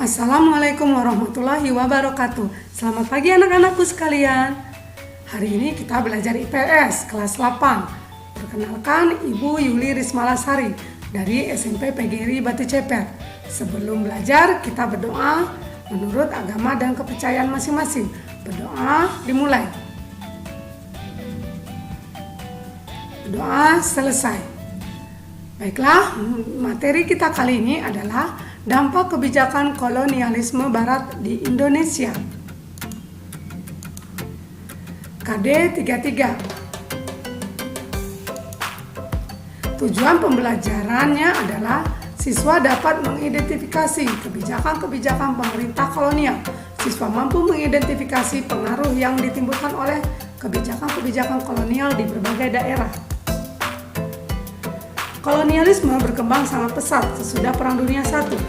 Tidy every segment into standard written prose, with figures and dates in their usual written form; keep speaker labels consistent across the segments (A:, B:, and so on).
A: Assalamualaikum warahmatullahi wabarakatuh. Selamat pagi anak-anakku sekalian. Hari ini kita belajar IPS kelas 8. Perkenalkan, Ibu Yuli Rismalasari dari SMP PGRI Batu Ceper. Sebelum belajar, kita berdoa menurut agama dan kepercayaan masing-masing. Berdoa dimulai. Doa selesai. Baiklah, materi kita kali ini adalah dampak kebijakan kolonialisme Barat di Indonesia. KD 33. Tujuan pembelajarannya adalah siswa dapat mengidentifikasi kebijakan-kebijakan pemerintah kolonial. Siswa mampu mengidentifikasi pengaruh yang ditimbulkan oleh kebijakan-kebijakan kolonial di berbagai daerah. Kolonialisme berkembang sangat pesat sesudah Perang Dunia I.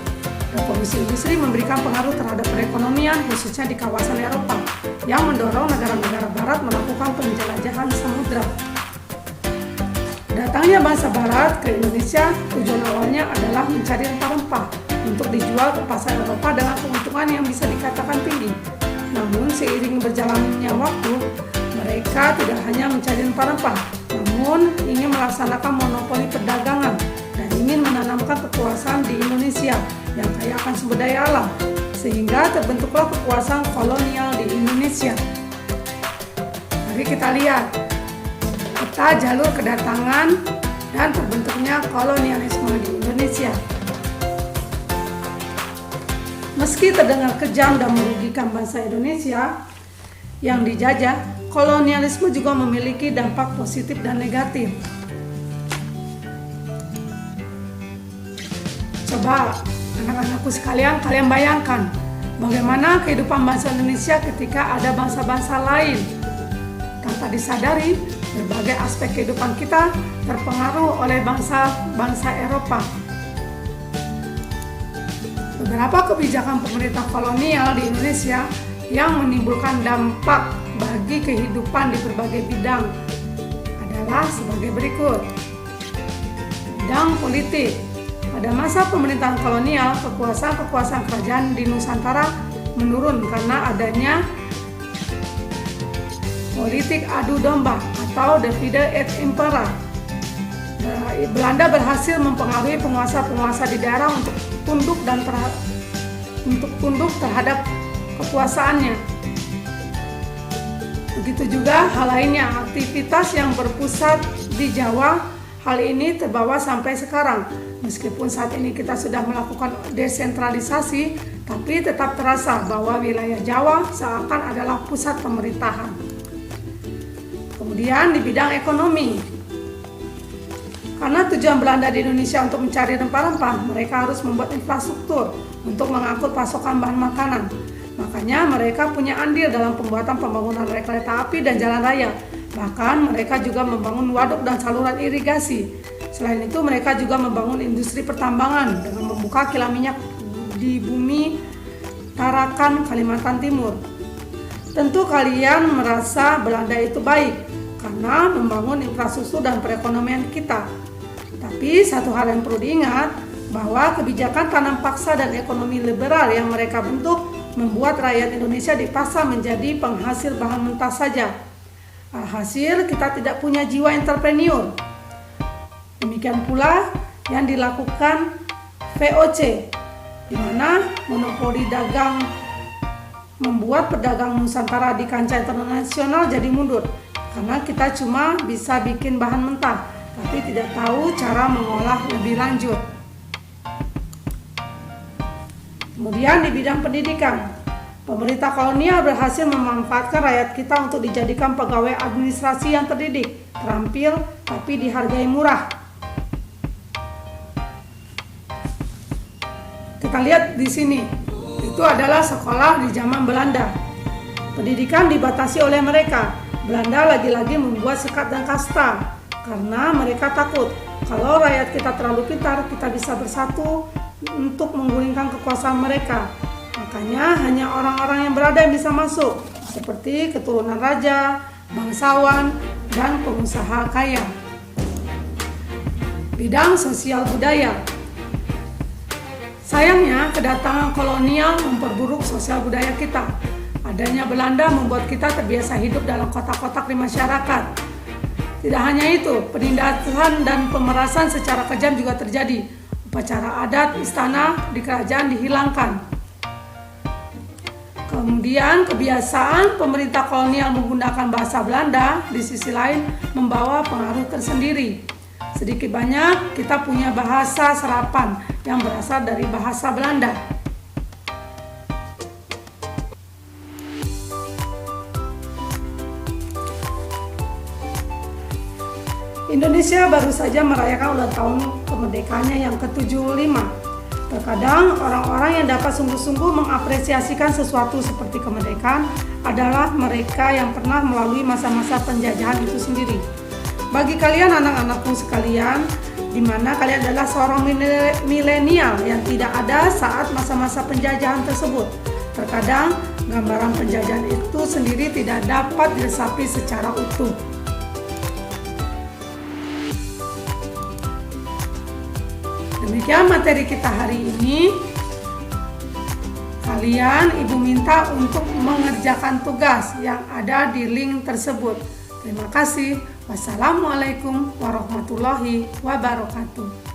A: Revolusi industri memberikan pengaruh terhadap perekonomian khususnya di kawasan Eropa yang mendorong negara-negara barat melakukan penjelajahan samudra. Datangnya bangsa barat ke Indonesia tujuan awalnya adalah mencari rempah-rempah untuk dijual ke pasar Eropa dengan keuntungan yang bisa dikatakan tinggi. Namun seiring berjalannya waktu, mereka tidak hanya mencari rempah-rempah, namun ingin melaksanakan monopoli perdagangan dan ingin menanamkan kekuasaan di Indonesia yang kaya akan sumber daya alam, sehingga terbentuklah kekuasaan kolonial di Indonesia. Mari kita lihat peta jalur kedatangan dan terbentuknya kolonialisme di Indonesia. Meski terdengar kejam dan merugikan bangsa Indonesia yang dijajah, kolonialisme juga memiliki dampak positif dan negatif. Coba anak-anakku sekalian, kalian bayangkan bagaimana kehidupan bangsa Indonesia ketika ada bangsa-bangsa lain. Tanpa disadari, berbagai aspek kehidupan kita terpengaruh oleh bangsa-bangsa Eropa. Beberapa kebijakan pemerintah kolonial di Indonesia yang menimbulkan dampak bagi kehidupan di berbagai bidang adalah sebagai berikut. Bidang politik. Pada masa pemerintahan kolonial, kekuasaan kerajaan di Nusantara menurun karena adanya politik adu domba atau divide et impera. Belanda berhasil mempengaruhi penguasa-penguasa di daerah untuk tunduk terhadap kekuasaannya. Begitu juga hal lainnya, aktivitas yang berpusat di Jawa, hal ini terbawa sampai sekarang. Meskipun saat ini kita sudah melakukan desentralisasi, tapi tetap terasa bahwa wilayah Jawa seakan adalah pusat pemerintahan. Kemudian di bidang ekonomi, karena tujuan Belanda di Indonesia untuk mencari rempah-rempah, mereka harus membuat infrastruktur untuk mengangkut pasokan bahan makanan. Makanya mereka punya andil dalam pembangunan rel kereta api dan jalan raya. Bahkan mereka juga membangun waduk dan saluran irigasi. Selain itu mereka juga membangun industri pertambangan dengan membuka kilang minyak di bumi Tarakan, Kalimantan Timur. Tentu kalian merasa Belanda itu baik karena membangun infrastruktur dan perekonomian kita. Tapi satu hal yang perlu diingat, bahwa kebijakan tanam paksa dan ekonomi liberal yang mereka bentuk membuat rakyat Indonesia dipaksa menjadi penghasil bahan mentah saja. Alhasil kita tidak punya jiwa entrepreneur. Demikian pula yang dilakukan VOC, di mana monopoli dagang membuat pedagang Nusantara di kancah internasional jadi mundur. Karena kita cuma bisa bikin bahan mentah, tapi tidak tahu cara mengolah lebih lanjut. Kemudian di bidang pendidikan, pemerintah kolonial berhasil memanfaatkan rakyat kita untuk dijadikan pegawai administrasi yang terdidik, terampil, tapi dihargai murah. Kita lihat di sini, itu adalah sekolah di zaman Belanda. Pendidikan dibatasi oleh mereka. Belanda lagi-lagi membuat sekat dan kasta karena mereka takut kalau rakyat kita terlalu pintar, kita bisa bersatu untuk menggulingkan kekuasaan mereka. Makanya hanya orang-orang yang berada yang bisa masuk, seperti keturunan raja, bangsawan, dan pengusaha kaya. Bidang sosial budaya. Sayangnya, kedatangan kolonial memperburuk sosial budaya kita. Adanya Belanda membuat kita terbiasa hidup dalam kotak-kotak di masyarakat. Tidak hanya itu, penindasan dan pemerasan secara kejam juga terjadi. Upacara adat istana di kerajaan dihilangkan. Kemudian, kebiasaan pemerintah kolonial menggunakan bahasa Belanda di sisi lain membawa pengaruh tersendiri. Sedikit banyak kita punya bahasa serapan yang berasal dari bahasa Belanda. Indonesia baru saja merayakan ulang tahun kemerdekaannya yang ke-75. Terkadang orang-orang yang dapat sungguh-sungguh mengapresiasikan sesuatu seperti kemerdekaan adalah mereka yang pernah melalui masa-masa penjajahan itu sendiri. Bagi kalian anak-anakku sekalian, di mana kalian adalah seorang milenial yang tidak ada saat masa-masa penjajahan tersebut. Terkadang gambaran penjajahan itu sendiri tidak dapat diresapi secara utuh. Demikian materi kita hari ini. Kalian Ibu minta untuk mengerjakan tugas yang ada di link tersebut. Terima kasih. Wassalamualaikum warahmatullahi wabarakatuh.